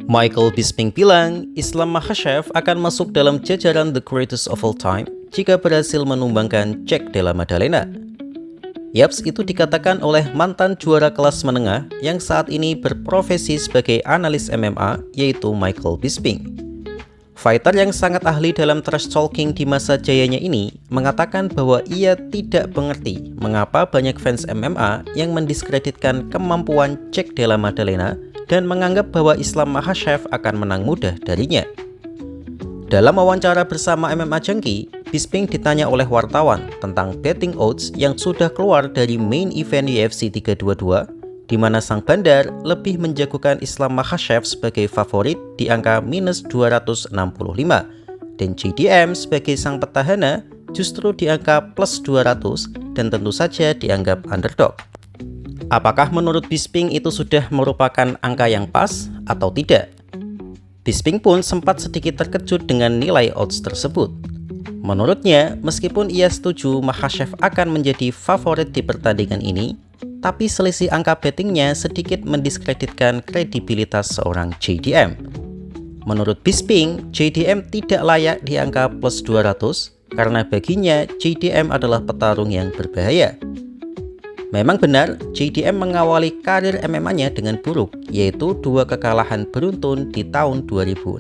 Michael Bisping bilang Islam Makhachev akan masuk dalam jajaran the greatest of all time jika berhasil menumbangkan Jack Della Maddalena. Yaps, itu dikatakan oleh mantan juara kelas menengah yang saat ini berprofesi sebagai analis MMA, yaitu Michael Bisping. Fighter yang sangat ahli dalam trash talking di masa jayanya ini mengatakan bahwa ia tidak mengerti mengapa banyak fans MMA yang mendiskreditkan kemampuan Jack Della Maddalena dan menganggap bahwa Islam Makhachev akan menang mudah darinya. Dalam wawancara bersama MMA Junkie, Bisping ditanya oleh wartawan tentang betting odds yang sudah keluar dari main event UFC 322, di mana sang bandar lebih menjagokan Islam Makhachev sebagai favorit di angka minus 265, dan JDM sebagai sang petahana justru di angka plus 200 dan tentu saja dianggap underdog. Apakah menurut Bisping itu sudah merupakan angka yang pas atau tidak? Bisping pun sempat sedikit terkejut dengan nilai odds tersebut. Menurutnya, meskipun ia setuju Makhachev akan menjadi favorit di pertandingan ini, tapi selisih angka bettingnya sedikit mendiskreditkan kredibilitas seorang JDM. Menurut Bisping, JDM tidak layak di angka plus 200 karena baginya JDM adalah petarung yang berbahaya. Memang benar, JDM mengawali karir MMA-nya dengan buruk, yaitu 2 kekalahan beruntun di tahun 2016.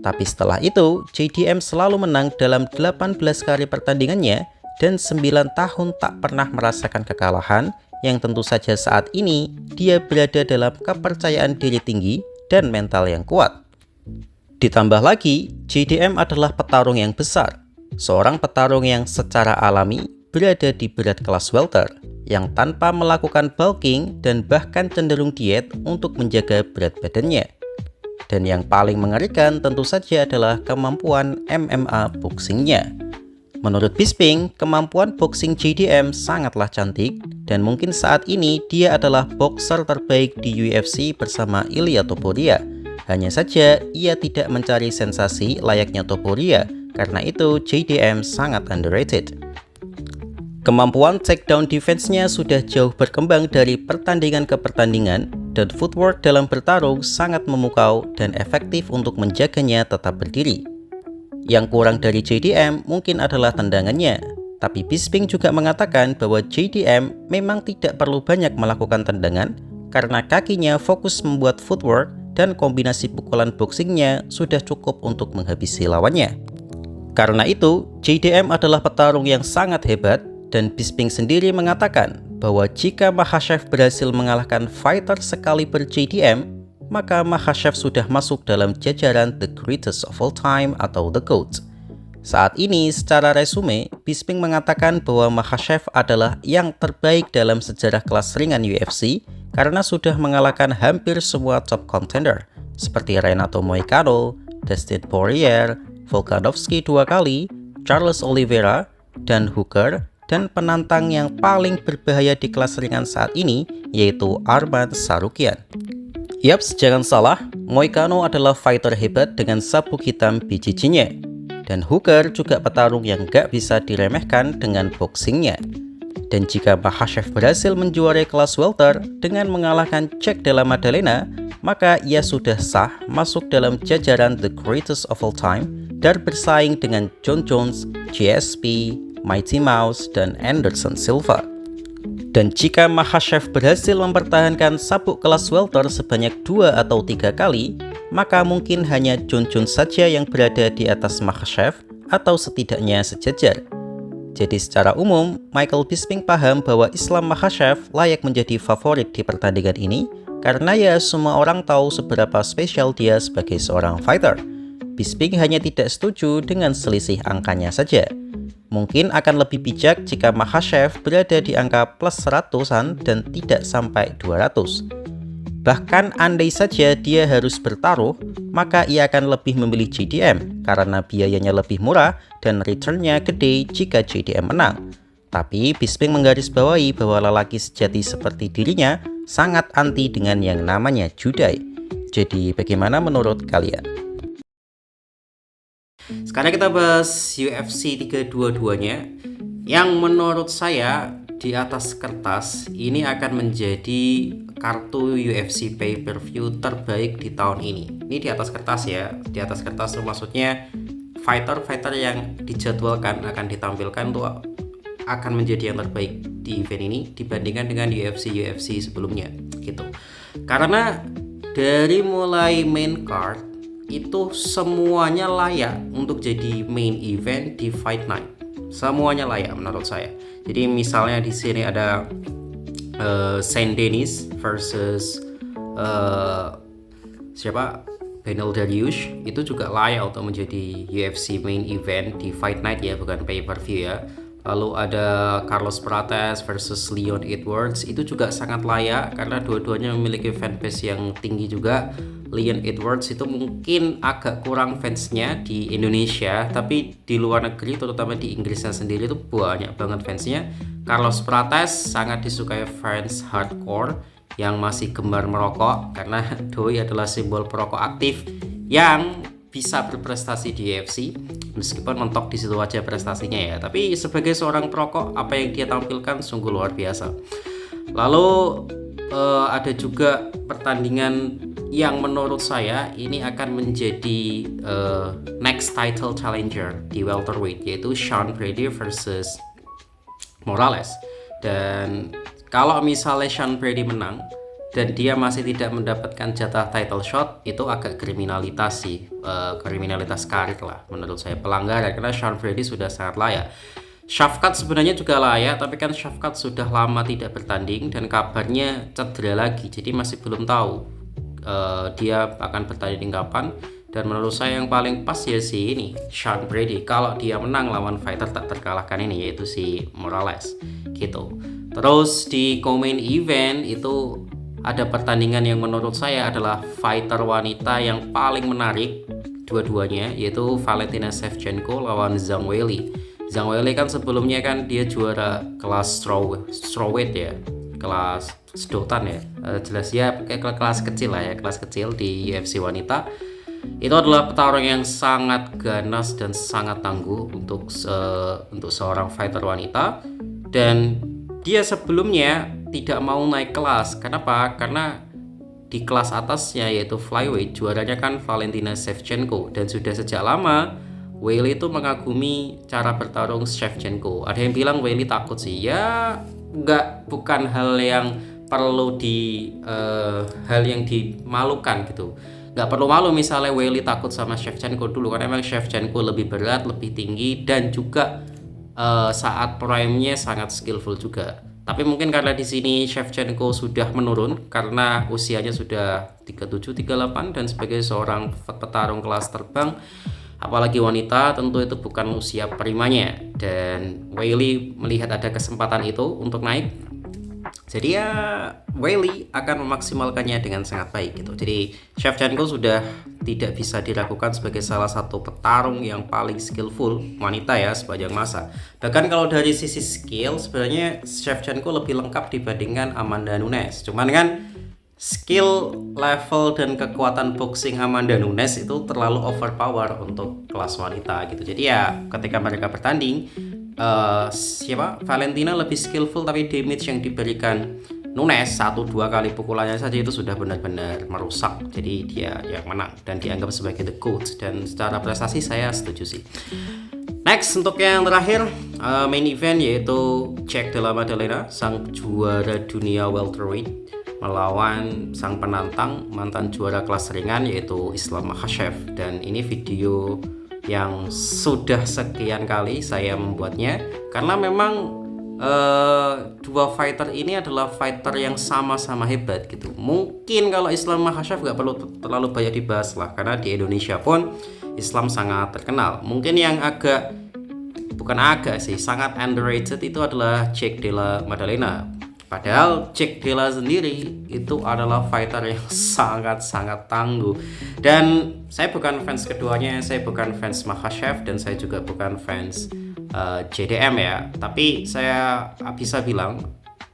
Tapi setelah itu, JDM selalu menang dalam 18 kali pertandingannya dan 9 tahun tak pernah merasakan kekalahan, yang tentu saja saat ini dia berada dalam kepercayaan diri tinggi dan mental yang kuat. Ditambah lagi, JDM adalah petarung yang besar, seorang petarung yang secara alami berada di berat kelas welter, yang tanpa melakukan bulking dan bahkan cenderung diet untuk menjaga berat badannya. Dan yang paling mengerikan tentu saja adalah kemampuan MMA boxingnya. Menurut Bisping, kemampuan boxing JDM sangatlah cantik dan mungkin saat ini dia adalah boxer terbaik di UFC bersama Ilia Topuria. Hanya saja ia tidak mencari sensasi layaknya Topuria, karena itu JDM sangat underrated. Kemampuan takedown defense-nya sudah jauh berkembang dari pertandingan ke pertandingan, dan footwork dalam bertarung sangat memukau dan efektif untuk menjaganya tetap berdiri. Yang kurang dari JDM mungkin adalah tendangannya, tapi Bisping juga mengatakan bahwa JDM memang tidak perlu banyak melakukan tendangan karena kakinya fokus membuat footwork dan kombinasi pukulan boxingnya sudah cukup untuk menghabisi lawannya. Karena itu, JDM adalah petarung yang sangat hebat, dan Bisping sendiri mengatakan bahwa jika Makhachev berhasil mengalahkan fighter sekaliber JDM, maka Makhachev sudah masuk dalam jajaran the greatest of all time atau the GOAT. Saat ini, secara resume, Bisping mengatakan bahwa Makhachev adalah yang terbaik dalam sejarah kelas ringan UFC karena sudah mengalahkan hampir semua top contender seperti Renato Moicano, Dustin Poirier, Volkanovski 2 kali, Charles Oliveira, dan Hooker, dan penantang yang paling berbahaya di kelas ringan saat ini yaitu Arman Tsarukyan. Yaps, jangan salah, Moicano adalah fighter hebat dengan sabuk hitam BJJ-nya, dan Hooker juga petarung yang gak bisa diremehkan dengan boxingnya. Dan jika Makhachev berhasil menjuarai kelas welter dengan mengalahkan Jack Della Maddalena, maka ia sudah sah masuk dalam jajaran the greatest of all time dan bersaing dengan Jon Jones, GSP, Mighty Mouse, dan Anderson Silva. Dan jika Makhachev berhasil mempertahankan sabuk kelas welter sebanyak 2 atau 3 kali, maka mungkin hanya Jon Jones saja yang berada di atas Makhachev atau setidaknya sejajar. Jadi secara umum, Michael Bisping paham bahwa Islam Makhachev layak menjadi favorit di pertandingan ini karena ya semua orang tahu seberapa spesial dia sebagai seorang fighter. Bisping hanya tidak setuju dengan selisih angkanya saja. Mungkin akan lebih bijak jika Makhachev berada di angka plus 100-an dan tidak sampai 200. Bahkan andai saja dia harus bertaruh, maka ia akan lebih memilih JDM karena biayanya lebih murah dan return-nya gede jika JDM menang. Tapi Bisping menggarisbawahi bahwa lelaki sejati seperti dirinya sangat anti dengan yang namanya judai. Jadi bagaimana menurut kalian? Sekarang kita bahas UFC 322-nya, yang menurut saya di atas kertas ini akan menjadi kartu UFC pay-per-view terbaik di tahun ini. Ini di atas kertas ya, di atas kertas tuh maksudnya fighter-fighter yang dijadwalkan akan ditampilkan tuh akan menjadi yang terbaik di event ini dibandingkan dengan UFC sebelumnya gitu. Karena dari mulai main card itu semuanya layak untuk jadi main event di Fight Night. Semuanya layak menurut saya. Jadi misalnya di sini ada Saint Denis versus Beneil Dariush, itu juga layak untuk menjadi UFC main event di Fight Night ya, bukan pay-per-view ya. Lalu ada Carlos Prates versus Leon Edwards, itu juga sangat layak karena dua-duanya memiliki fanbase yang tinggi juga. Leon Edwards itu mungkin agak kurang fansnya di Indonesia, tapi di luar negeri terutama di Inggrisnya sendiri itu banyak banget fansnya. Carlos Prates sangat disukai fans hardcore yang masih gemar merokok karena doi adalah simbol perokok aktif yang bisa berprestasi di UFC, meskipun mentok di situ aja prestasinya ya. Tapi sebagai seorang perokok, apa yang dia tampilkan sungguh luar biasa. Lalu ada juga pertandingan yang menurut saya ini akan menjadi next title challenger di welterweight, yaitu Sean Brady versus Morales. Dan kalau misalnya Sean Brady menang dan dia masih tidak mendapatkan jatah title shot, itu agak kriminalitas sih, kriminalitas karir lah menurut saya, pelanggaran, karena Sean Brady sudah sangat layak. Shavkat sebenarnya juga layak, tapi kan Shavkat sudah lama tidak bertanding dan kabarnya cedera lagi, jadi masih belum tahu dia akan bertanding kapan. Dan menurut saya yang paling pas ya si ini, Sean Brady, kalau dia menang lawan fighter tak terkalahkan ini, yaitu si Morales gitu. Terus di co-main event itu ada pertandingan yang menurut saya adalah fighter wanita yang paling menarik dua-duanya, yaitu Valentina Shevchenko lawan Zhang Weili. Zhang Weili kan sebelumnya kan dia juara kelas strawweight ya, kelas sedotan ya, jelas ya kayak kelas kecil lah ya, kelas kecil di UFC wanita. Itu adalah petarung yang sangat ganas dan sangat tangguh untuk seorang fighter wanita, dan dia sebelumnya tidak mau naik kelas. Kenapa? Karena di kelas atasnya yaitu flyweight juaranya kan Valentina Shevchenko, dan sudah sejak lama Weili itu mengagumi cara bertarung Shevchenko. Ada yang bilang Weili takut sih, ya bukan hal yang perlu hal yang dimalukan gitu. Nggak perlu malu misalnya Weili takut sama Shevchenko dulu, karena memang Shevchenko lebih berat, lebih tinggi, dan juga saat prime-nya sangat skillful juga. Tapi mungkin karena di sini Shevchenko sudah menurun karena usianya sudah 37, 38, dan sebagai seorang petarung kelas terbang, apalagi wanita, tentu itu bukan usia primanya, dan Weili melihat ada kesempatan itu untuk naik. Jadi ya Weili akan memaksimalkannya dengan sangat baik gitu. Jadi Shevchenko sudah tidak bisa diragukan sebagai salah satu petarung yang paling skillful wanita ya sepanjang masa. Bahkan kalau dari sisi skill sebenarnya Shevchenko lebih lengkap dibandingkan Amanda Nunes. Cuman kan skill level dan kekuatan boxing Amanda Nunes itu terlalu overpower untuk kelas wanita gitu. Jadi ya ketika mereka bertanding, Valentina lebih skillful, tapi damage yang diberikan Nunes 1-2 kali pukulannya saja itu sudah benar-benar merusak. Jadi dia yang menang dan dianggap sebagai the GOAT, dan secara prestasi saya setuju sih. Next, untuk yang terakhir, main event yaitu Jack Della Maddalena, sang juara dunia welterweight, melawan sang penantang mantan juara kelas ringan yaitu Islam Makhachev. Dan ini video yang sudah sekian kali saya membuatnya karena memang dua fighter ini adalah fighter yang sama-sama hebat gitu. Mungkin kalau Islam Makhachev nggak perlu terlalu banyak dibahas lah, karena di Indonesia pun Islam sangat terkenal. Mungkin yang sangat underrated itu adalah Jack Della Maddalena. Padahal Jack Della sendiri itu adalah fighter yang sangat-sangat tangguh. Dan saya bukan fans keduanya, saya bukan fans Makhachev, dan saya juga bukan fans JDM ya. Tapi saya bisa bilang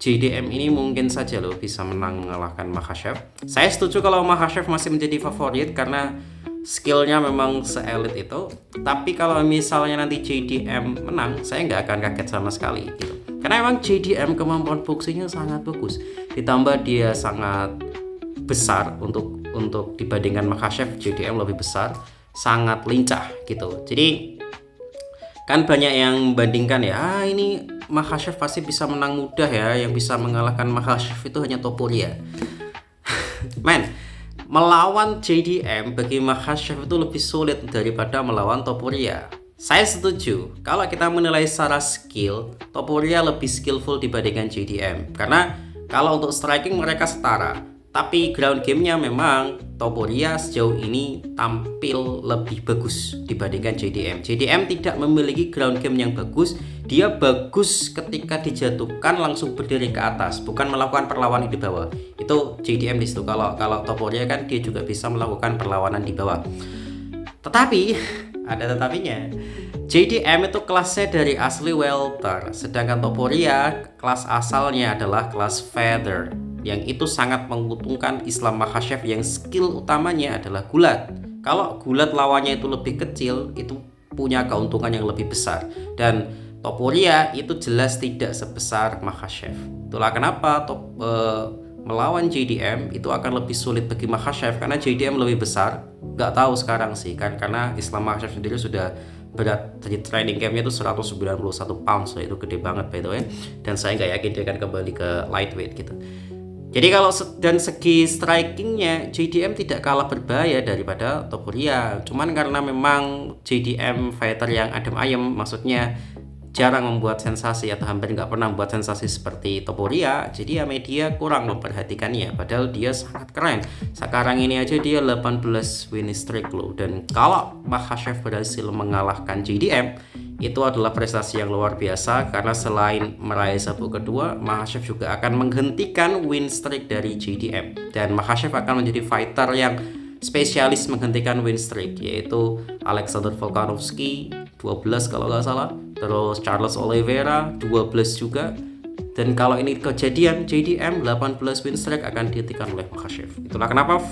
JDM ini mungkin saja loh bisa mengalahkan Makhachev. Saya setuju kalau Makhachev masih menjadi favorit karena skillnya memang se-elit itu. Tapi kalau misalnya nanti JDM menang, saya nggak akan kaget sama sekali gitu. Karena emang JDM kemampuan boxingnya sangat bagus. Ditambah dia sangat besar untuk dibandingkan Makhachev, JDM lebih besar, sangat lincah gitu. Jadi kan banyak yang membandingkan ya, ini Makhachev pasti bisa menang mudah ya, yang bisa mengalahkan Makhachev itu hanya Topuria. Men, melawan JDM bagi Makhachev itu lebih sulit daripada melawan Topuria. Saya setuju, kalau kita menilai secara skill, Topuria lebih skillful dibandingkan JDM. Karena kalau untuk striking mereka setara, tapi ground gamenya memang Topuria sejauh ini tampil lebih bagus dibandingkan JDM. JDM tidak memiliki ground game yang bagus. Dia bagus ketika dijatuhkan langsung berdiri ke atas, bukan melakukan perlawanan di bawah. Itu JDM di situ. Kalau Topuria kan dia juga bisa melakukan perlawanan di bawah. Tetapi ada tetapinya. JDM itu kelasnya dari asli welter, sedangkan Topuria kelas asalnya adalah kelas feather, yang itu sangat menguntungkan Islam Makhachev yang skill utamanya adalah gulat. Kalau gulat lawannya itu lebih kecil, itu punya keuntungan yang lebih besar. Dan Topuria itu jelas tidak sebesar Makhachev. Itulah kenapa melawan JDM itu akan lebih sulit bagi Makhachev, karena JDM lebih besar. Nggak tahu sekarang sih kan, karena Islam Makhachev sendiri sudah berat, jadi training campnya itu 191 pounds, so itu gede banget by the way. Dan saya nggak yakin dia akan kembali ke lightweight gitu. Jadi kalau dan segi strikingnya JDM tidak kalah berbahaya daripada Topuria. Cuman karena memang JDM fighter yang adem ayem, maksudnya jarang membuat sensasi atau hampir nggak pernah membuat sensasi seperti Topuria, jadi ya media kurang memperhatikannya. Padahal dia sangat keren. Sekarang ini aja dia 18 win streak loh. Dan kalau Makhachev berhasil mengalahkan JDM, itu adalah prestasi yang luar biasa, karena selain meraih sabuk kedua, Makhachev juga akan menghentikan win streak dari JDM. Dan Makhachev akan menjadi fighter yang spesialis menghentikan win streak, yaitu Alexander Volkanovski 12 kalau nggak salah, terus Charles Oliveira 12 juga. Dan kalau ini kejadian, JDM 18 win streak akan dihentikan oleh Makhachev. Itulah kenapa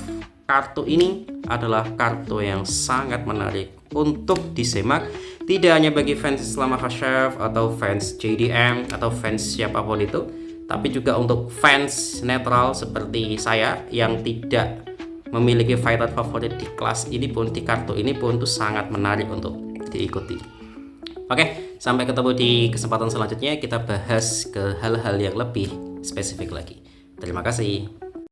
kartu ini adalah kartu yang sangat menarik untuk disimak, tidak hanya bagi fans Islam Makhachev atau fans JDM atau fans siapapun itu, tapi juga untuk fans netral seperti saya yang tidak memiliki fighter favorit di kelas ini pun, di kartu ini pun itu sangat menarik untuk diikuti. Oke, sampai ketemu di kesempatan selanjutnya, kita bahas ke hal-hal yang lebih spesifik lagi. Terima kasih.